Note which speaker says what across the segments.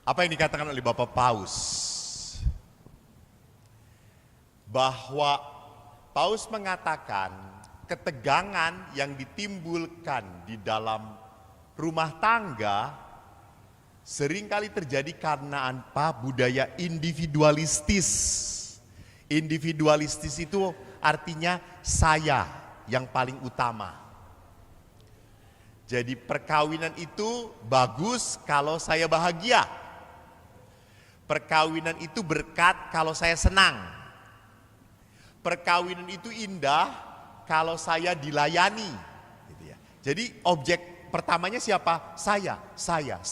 Speaker 1: Apa yang dikatakan oleh Bapak Paus? Bahwa Paus mengatakan ketegangan yang ditimbulkan di dalam rumah tangga seringkali terjadi karena apa? Budaya individualistis. Individualistis itu artinya saya yang paling utama. Jadi perkawinan itu bagus kalau saya bahagia. Perkawinan itu berkat kalau saya senang. Perkawinan itu indah kalau saya dilayani. Gitu ya. Jadi objek pertamanya siapa? Saya. Saya.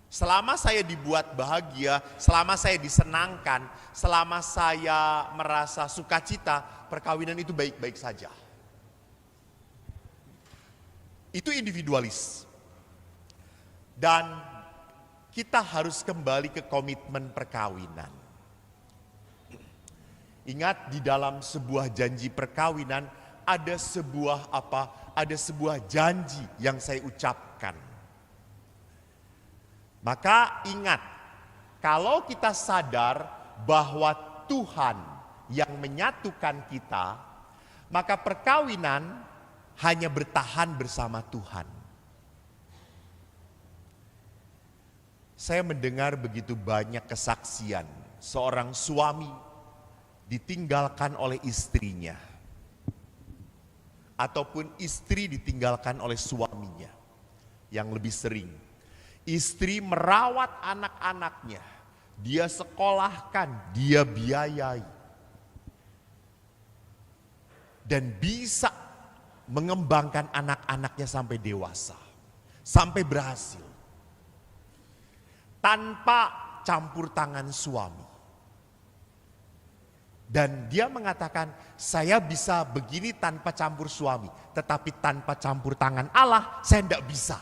Speaker 1: Selama saya dibuat bahagia, selama saya disenangkan, selama saya merasa sukacita, perkawinan itu baik-baik saja. Itu individualis. Dan kita harus kembali ke komitmen perkawinan. Ingat, di dalam sebuah janji perkawinan ada sebuah apa? Ada sebuah janji yang saya ucapkan. Maka ingat, kalau kita sadar bahwa Tuhan yang menyatukan kita, maka perkawinan hanya bertahan bersama Tuhan. Saya mendengar begitu banyak kesaksian seorang suami ditinggalkan oleh istrinya, ataupun istri ditinggalkan oleh suaminya. Yang lebih sering, istri merawat anak-anaknya, dia sekolahkan, dia biayai, dan bisa mengembangkan anak-anaknya sampai dewasa, sampai berhasil, tanpa campur tangan suami. Dan dia mengatakan, saya bisa begini tanpa campur suami, tetapi tanpa campur tangan Allah, saya tidak bisa.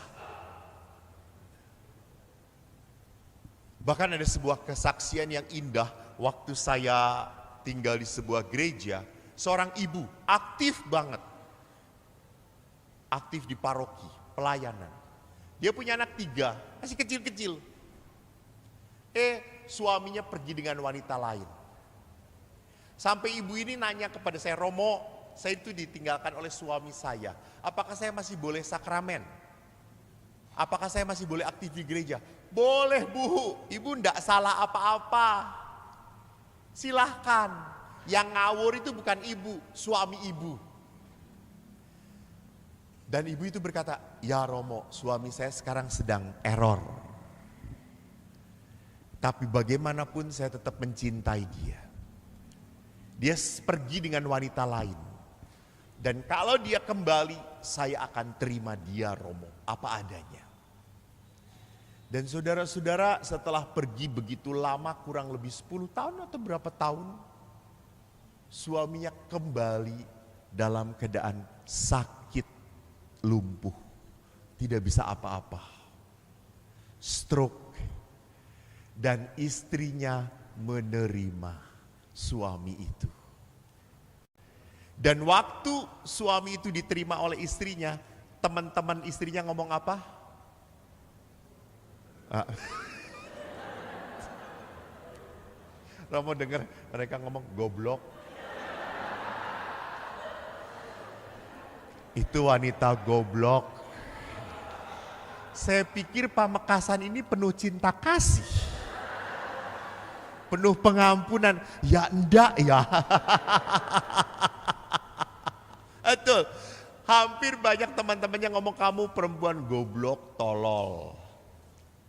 Speaker 1: Bahkan ada sebuah kesaksian yang indah, waktu saya tinggal di sebuah gereja, seorang ibu aktif banget, aktif di paroki, pelayanan. Dia punya anak 3, masih kecil-kecil. Suaminya pergi dengan wanita lain. Sampai ibu ini nanya kepada saya, Romo, saya itu ditinggalkan oleh suami saya. Apakah saya masih boleh sakramen? Apakah saya masih boleh aktif di gereja? Boleh Bu, ibu enggak salah apa-apa. Silahkan. Yang ngawur itu bukan ibu, suami ibu. Dan ibu itu berkata, ya Romo, suami saya sekarang sedang error. Tapi bagaimanapun saya tetap mencintai dia. Dia pergi dengan wanita lain. Dan kalau dia kembali, saya akan terima dia Romo, apa adanya. Dan saudara-saudara, setelah pergi begitu lama, kurang lebih 10 tahun atau berapa tahun, suaminya kembali dalam keadaan sakit, lumpuh, tidak bisa apa-apa, stroke. Dan istrinya menerima suami itu. Dan waktu suami itu diterima oleh istrinya, teman-teman istrinya ngomong apa? Romo dengar mereka ngomong goblok. Itu wanita goblok. Saya pikir Pamekasan ini penuh cinta kasih. Penuh pengampunan. Ya enggak ya. Betul. Hampir banyak teman-teman yang ngomong kamu perempuan goblok, tolol.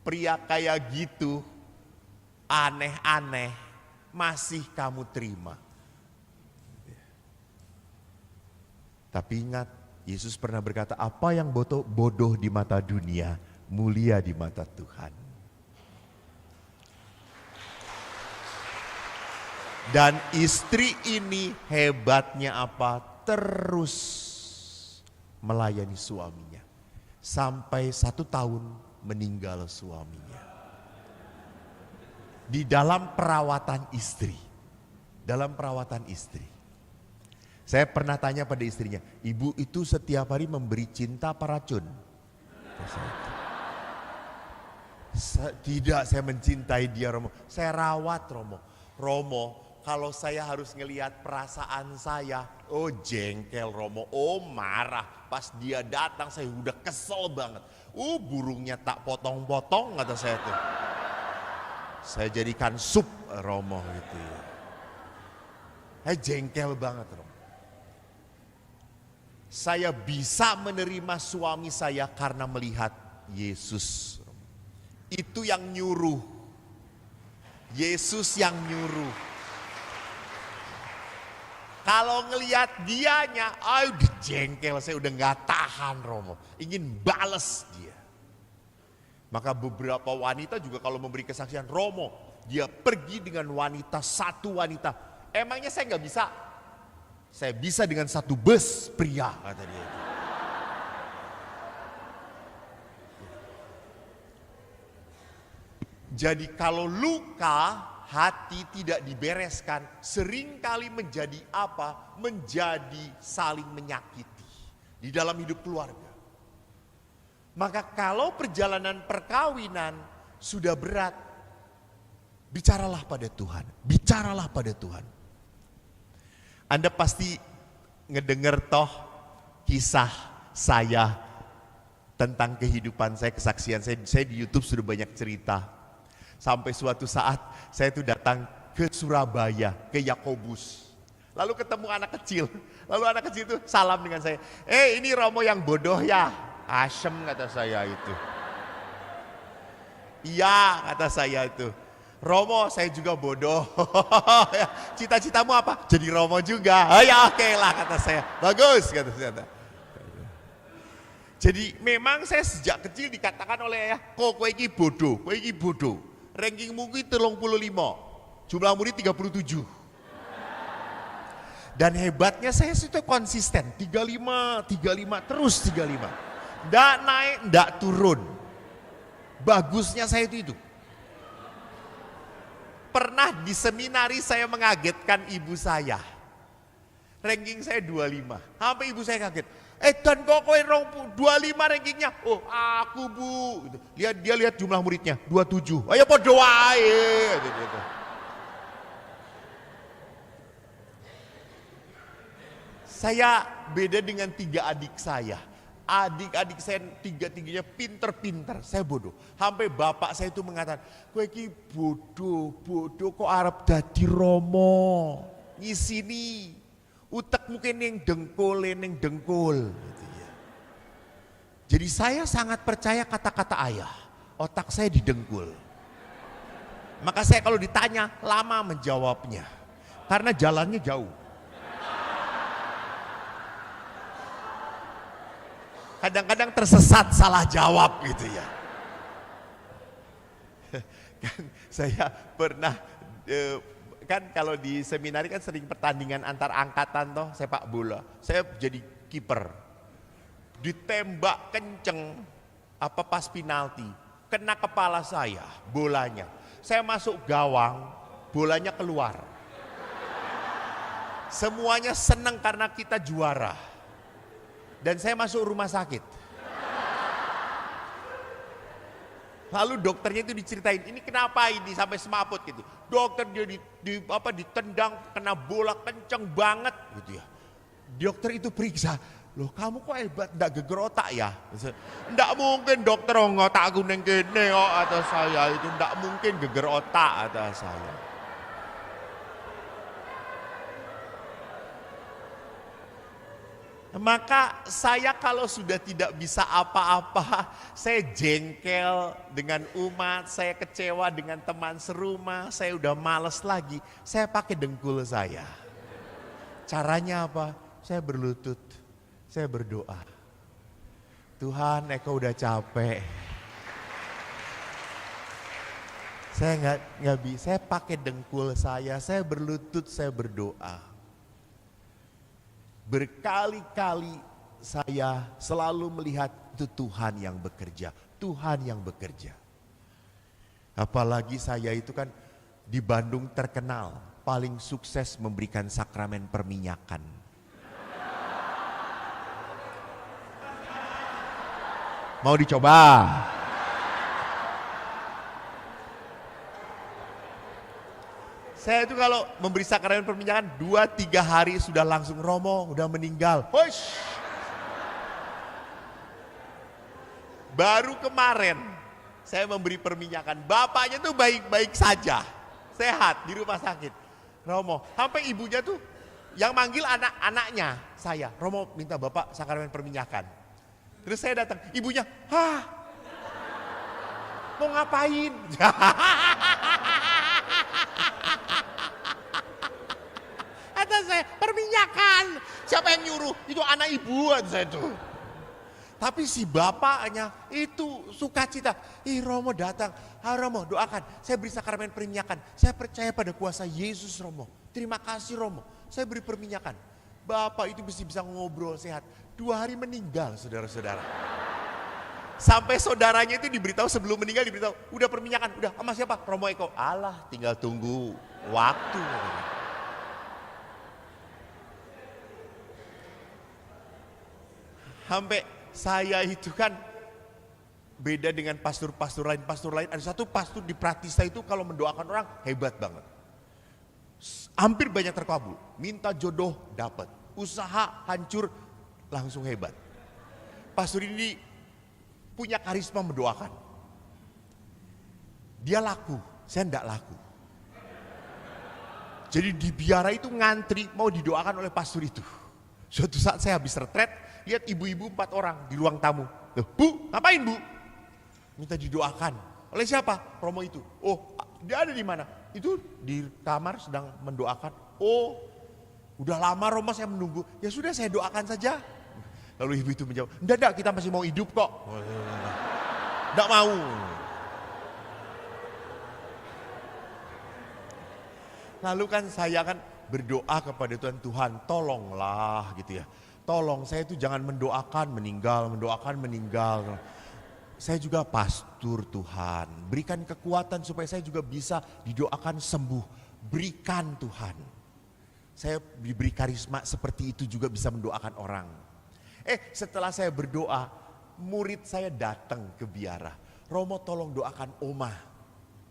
Speaker 1: Pria kayak gitu, aneh-aneh, masih kamu terima. Tapi ingat, Yesus pernah berkata, apa yang bodoh di mata dunia, mulia di mata Tuhan. Dan istri ini hebatnya apa? Terus melayani suaminya. Sampai 1 tahun meninggal suaminya. Di dalam perawatan istri. Dalam perawatan istri. Saya pernah tanya pada istrinya, ibu itu setiap hari memberi cinta apa racun? Tidak, saya mencintai dia Romo. Saya rawat Romo. Romo, kalau saya harus ngelihat perasaan saya, oh jengkel Romo, oh marah. Pas dia datang saya udah kesel banget. Burungnya tak potong-potong kata saya tuh. Saya jadikan sup Romo gitu ya. Saya jengkel banget Romo. Saya bisa menerima suami saya karena melihat Yesus. Itu yang nyuruh. Yesus yang nyuruh. Kalau ngelihat dianya, udah jengkel, saya udah gak tahan Romo. Ingin bales dia. Maka beberapa wanita juga kalau memberi kesaksian, Romo, dia pergi dengan wanita, satu wanita. Emangnya saya gak bisa? Saya bisa dengan satu bus pria, kata dia itu. Jadi kalau luka hati tidak dibereskan, seringkali menjadi apa? Menjadi saling menyakiti di dalam hidup keluarga. Maka kalau perjalanan perkawinan sudah berat, bicaralah pada Tuhan, bicaralah pada Tuhan. Anda pasti ngedenger toh kisah saya tentang kehidupan saya, kesaksian saya di YouTube sudah banyak cerita. Sampai suatu saat saya tuh datang ke Surabaya, ke Yakobus. Lalu ketemu anak kecil. Lalu anak kecil itu salam dengan saya. Ini Romo yang bodoh ya? Asem kata saya itu. Iya kata saya itu. Romo saya juga bodoh. Cita-citamu apa? Jadi Romo juga. Ya oke lah kata saya. Bagus kata saya. Jadi memang saya sejak kecil dikatakan oleh ayah, kowe iki bodoh, kowe iki bodoh. Rankingmu itu 35, jumlah murid 37. Dan hebatnya saya itu konsisten, 35, terus 35. Nggak naik, nggak turun. Bagusnya saya itu. Pernah di seminari saya mengagetkan ibu saya. Ranking saya 25, sampai ibu saya kaget. Dan kok kowe 25 rankingnya? Oh aku bu. Dia lihat jumlah muridnya 27. Ayo podo wae. Gitu. Saya beda dengan 3 adik saya. Adik-adik saya tiga-tiganya pinter-pinter. Saya bodoh. Sampai bapak saya itu mengatakan, kowe iki bodoh kok arep dadi Romo. Ngisini. Utek mungkin yang dengkul. Gitu ya. Jadi saya sangat percaya kata-kata ayah. Otak saya didengkul. Maka saya kalau ditanya lama menjawabnya. Karena jalannya jauh. Kadang-kadang tersesat salah jawab gitu ya. Kan saya pernah kan kalau di seminari kan sering pertandingan antar angkatan toh sepak bola. Saya jadi kiper. Ditembak kenceng pas penalti, kena kepala saya bolanya. Saya masuk gawang, bolanya keluar. Semuanya senang karena kita juara. Dan saya masuk rumah sakit. Lalu dokternya itu diceritain, ini kenapa ini sampai semaput gitu. Dokter dia ditendang kena bola kenceng banget gitu ya. Dokter itu periksa, loh kamu kok hebat, ndak geger otak ya? Ndak mungkin dokter otakku neng kene kok atas saya itu, ndak mungkin geger otak atas saya. Maka saya kalau sudah tidak bisa apa-apa, saya jengkel dengan umat, saya kecewa dengan teman serumah, saya udah males lagi, saya pakai dengkul saya. Caranya apa? Saya berlutut, saya berdoa. Tuhan, Eko udah capek. Saya nggak bisa, saya pakai dengkul saya berlutut, saya berdoa. Berkali-kali saya selalu melihat itu Tuhan yang bekerja, Tuhan yang bekerja. Apalagi saya itu kan di Bandung terkenal paling sukses memberikan sakramen perminyakan. Mau dicoba? Saya itu kalau memberi sakramen perminyakan 2-3 hari sudah langsung Romo, udah meninggal. Hush. Baru kemarin saya memberi perminyakan, bapaknya tuh baik-baik saja, sehat di rumah sakit. Romo, sampai ibunya tuh yang manggil anak-anaknya saya, Romo minta bapak sakramen perminyakan. Terus saya datang, ibunya, mau ngapain? Kata saya, perminyakan. Siapa yang nyuruh? Itu anak ibu saya tuh. Tapi si bapaknya itu sukacita. Romo datang. Romo doakan. Saya beri sakramen perminyakan. Saya percaya pada kuasa Yesus Romo. Terima kasih Romo. Saya beri perminyakan. Bapak itu bisa ngobrol sehat. 2 hari meninggal saudara-saudara. Sampai saudaranya itu diberitahu sebelum meninggal diberitahu. Udah perminyakan. Udah sama siapa? Romo Eko. Allah tinggal tunggu waktu. Sampai saya itu kan beda dengan pastor-pastor lain. Pastor lain ada satu pastor di Pratista itu kalau mendoakan orang hebat banget. Hampir banyak terkabul. Minta jodoh dapat. Usaha hancur langsung hebat. Pastor ini punya karisma mendoakan. Dia laku, saya enggak laku. Jadi di biara itu ngantri mau didoakan oleh pastor itu. Suatu saat saya habis retret, lihat ibu-ibu 4 orang di ruang tamu. Loh, Bu, ngapain Bu? Minta didoakan. Oleh siapa? Romo itu. Oh, dia ada di mana? Itu di kamar sedang mendoakan. Oh, udah lama Romo saya menunggu. Ya sudah saya doakan saja. Lalu ibu itu menjawab, enggak, kita masih mau hidup kok. Enggak mau. Lalu kan saya kan berdoa kepada Tuhan, Tuhan tolonglah gitu ya. Tolong saya itu jangan mendoakan meninggal. Saya juga pastor Tuhan, berikan kekuatan supaya saya juga bisa didoakan sembuh. Berikan Tuhan. Saya diberi karisma seperti itu juga bisa mendoakan orang. Setelah saya berdoa, murid saya datang ke biara. Romo tolong doakan Oma.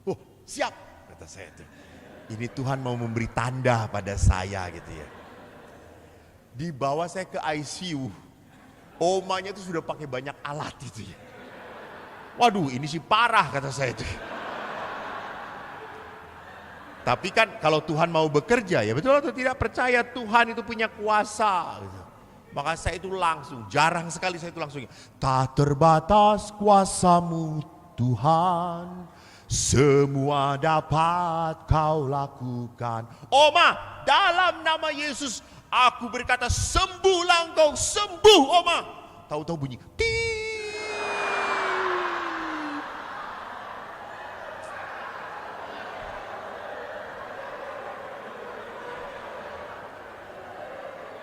Speaker 1: Oh siap, kata saya itu. Ini Tuhan mau memberi tanda pada saya gitu ya. Dibawa saya ke ICU. Omanya itu sudah pakai banyak alat itu ya. Waduh ini sih parah kata saya itu. Tapi kan kalau Tuhan mau bekerja ya betul atau tidak percaya Tuhan itu punya kuasa gitu. Maka saya itu langsung, jarang sekali saya itu langsung. Tak terbatas kuasamu Tuhan, semua dapat kau lakukan. Oma, dalam nama Yesus, aku berkata sembuhlah engkau, sembuh Oma. Tahu-tahu bunyi,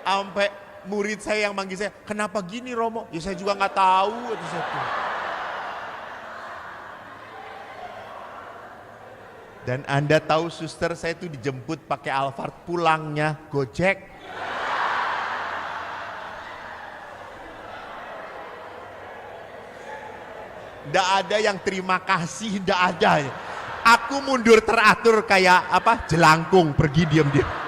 Speaker 1: sampai murid saya yang manggil saya, kenapa gini Romo? Ya saya juga nggak tahu. Dan Anda tahu suster saya itu dijemput pakai Alphard, pulangnya Gojek. Nggak ada yang terima kasih, nggak ada. Aku mundur teratur kayak jelangkung pergi diam-diam.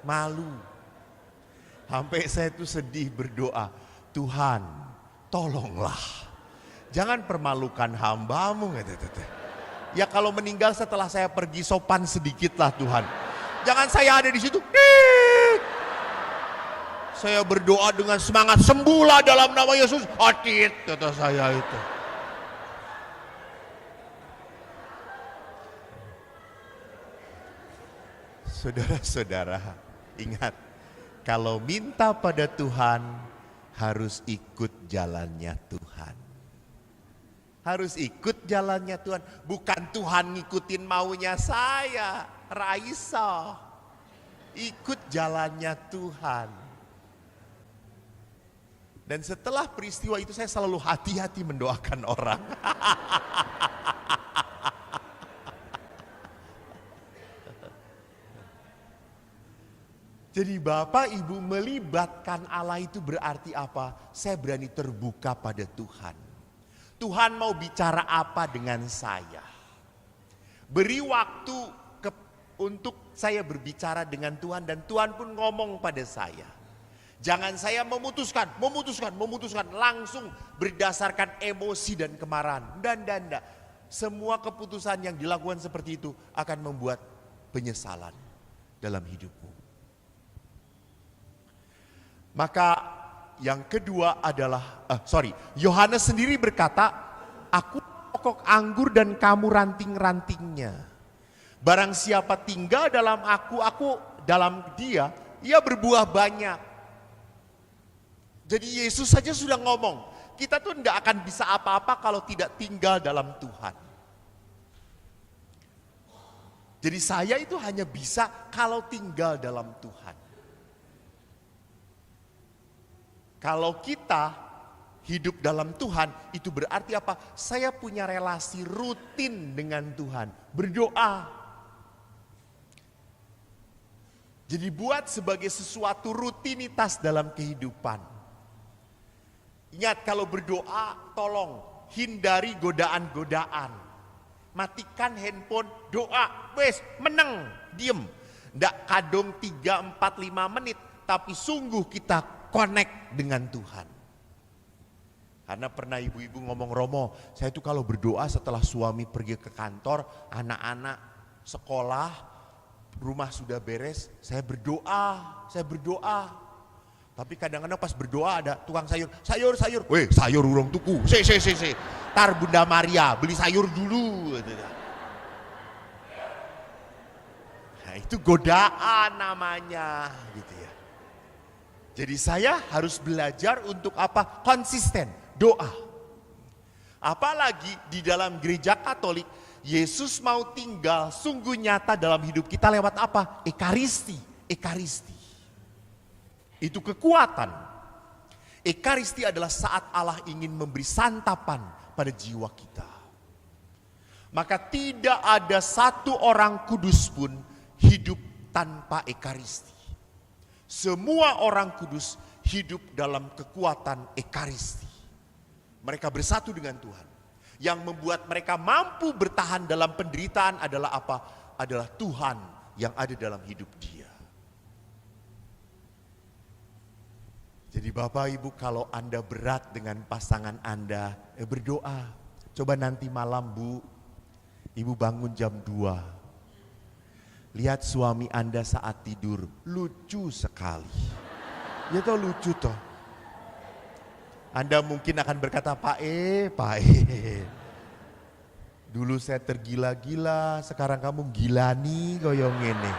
Speaker 1: Malu. Sampai saya itu sedih berdoa, Tuhan tolonglah. Jangan permalukan hambamu. Ya kalau meninggal setelah saya pergi sopan sedikitlah Tuhan. Jangan saya ada di situ. Saya berdoa dengan semangat, sembuhlah dalam nama Yesus. Atit kata saya itu. Saudara-saudara, ingat, kalau minta pada Tuhan harus ikut jalannya Tuhan. Harus ikut jalannya Tuhan, bukan Tuhan ngikutin maunya saya, Raisa. Ikut jalannya Tuhan. Dan setelah peristiwa itu saya selalu hati-hati mendoakan orang. Jadi Bapak Ibu melibatkan Allah itu berarti apa? Saya berani terbuka pada Tuhan. Tuhan mau bicara apa dengan saya. Beri waktu untuk saya berbicara dengan Tuhan dan Tuhan pun ngomong pada saya. Jangan saya memutuskan langsung berdasarkan emosi dan kemarahan. Dan. Semua keputusan yang dilakukan seperti itu akan membuat penyesalan dalam hidupmu. Maka yang kedua adalah, Yohanes sendiri berkata, aku pokok anggur dan kamu ranting-rantingnya. Barang siapa tinggal dalam aku dalam dia, ia berbuah banyak. Jadi Yesus saja sudah ngomong, kita tuh tidak akan bisa apa-apa kalau tidak tinggal dalam Tuhan. Jadi saya itu hanya bisa kalau tinggal dalam Tuhan. Kalau kita hidup dalam Tuhan, itu berarti apa? Saya punya relasi rutin dengan Tuhan, berdoa. Jadi buat sebagai sesuatu rutinitas dalam kehidupan. Ingat, kalau berdoa, tolong hindari godaan-godaan. Matikan handphone, doa, wes menang, diem. Nggak kadung 3, 4, 5 menit, tapi sungguh kita connect dengan Tuhan. Karena pernah ibu-ibu ngomong, Romo, saya itu kalau berdoa setelah suami pergi ke kantor, anak-anak sekolah, rumah sudah beres, saya berdoa. Tapi kadang-kadang pas berdoa ada tukang sayur. Weh, sayur urung tuku. Se. Tar Bunda Maria beli sayur dulu. Nah, itu godaan namanya gitu ya. Jadi saya harus belajar untuk apa? Konsisten, doa. Apalagi di dalam gereja Katolik, Yesus mau tinggal sungguh nyata dalam hidup kita lewat apa? Ekaristi. Itu kekuatan. Ekaristi adalah saat Allah ingin memberi santapan pada jiwa kita. Maka tidak ada satu orang kudus pun hidup tanpa ekaristi. Semua orang kudus hidup dalam kekuatan ekaristi. Mereka bersatu dengan Tuhan. Yang membuat mereka mampu bertahan dalam penderitaan adalah apa? Adalah Tuhan yang ada dalam hidup dia. Jadi Bapak Ibu, kalau Anda berat dengan pasangan Anda, berdoa. Coba nanti malam Bu, Ibu bangun jam 2. Lihat suami Anda saat tidur, lucu sekali. Ya toh lucu toh. Anda mungkin akan berkata, Pak E. Dulu saya tergila-gila, sekarang kamu gila nih goyong ini.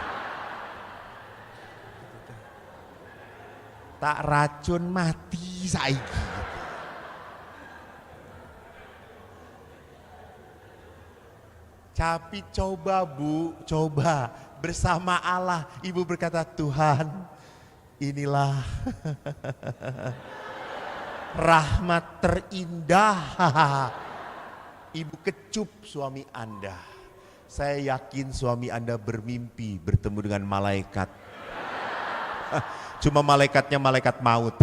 Speaker 1: Tak racun mati saiki. Tapi coba Bu, coba bersama Allah. Ibu berkata, Tuhan inilah rahmat terindah. Ibu kecup suami Anda. Saya yakin suami Anda bermimpi bertemu dengan malaikat. Cuma malaikatnya malaikat maut.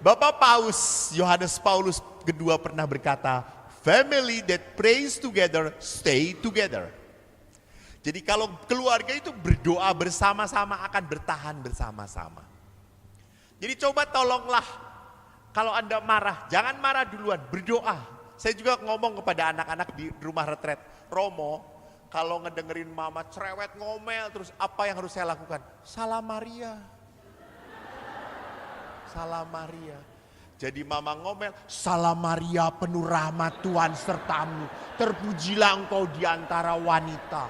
Speaker 1: Bapak Paus, Yohanes Paulus kedua pernah berkata, family that prays together, stay together. Jadi kalau keluarga itu berdoa bersama-sama akan bertahan bersama-sama. Jadi coba tolonglah, kalau Anda marah, jangan marah duluan, berdoa. Saya juga ngomong kepada anak-anak di rumah retret, Romo, kalau ngedengerin mama cerewet ngomel terus apa yang harus saya lakukan? Salam Maria. Salam Maria. Jadi mama ngomel, Salam Maria penuh rahmat Tuhan sertamu. Terpujilah engkau di antara wanita.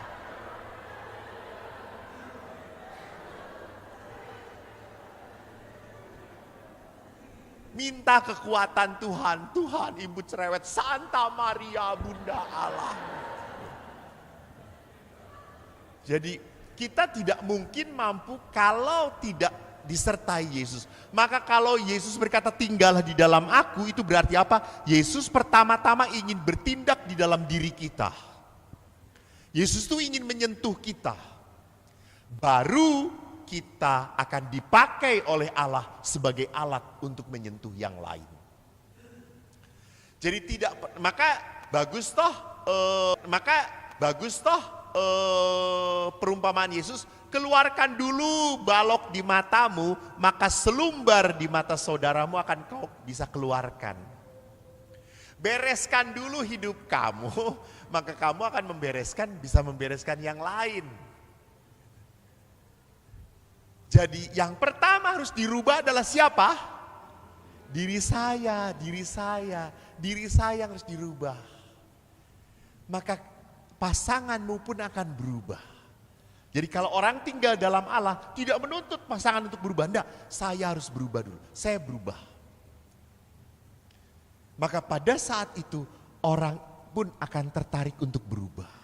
Speaker 1: Minta kekuatan Tuhan. Tuhan ibu cerewet, Santa Maria Bunda Allah. Jadi kita tidak mungkin mampu kalau tidak disertai Yesus. Maka kalau Yesus berkata tinggallah di dalam aku, itu berarti apa? Yesus pertama-tama ingin bertindak di dalam diri kita. Yesus itu ingin menyentuh kita. Baru kita akan dipakai oleh Allah sebagai alat untuk menyentuh yang lain. Jadi tidak, maka bagus toh perumpamaan Yesus, keluarkan dulu balok di matamu, maka selumbar di mata saudaramu akan kau bisa keluarkan. Bereskan dulu hidup kamu, maka kamu akan bisa membereskan yang lain. Jadi yang pertama harus dirubah adalah siapa? Diri saya yang harus dirubah. Maka pasanganmu pun akan berubah. Jadi kalau orang tinggal dalam Allah, tidak menuntut pasangan untuk berubah. Enggak, saya harus berubah dulu, saya berubah. Maka pada saat itu orang pun akan tertarik untuk berubah.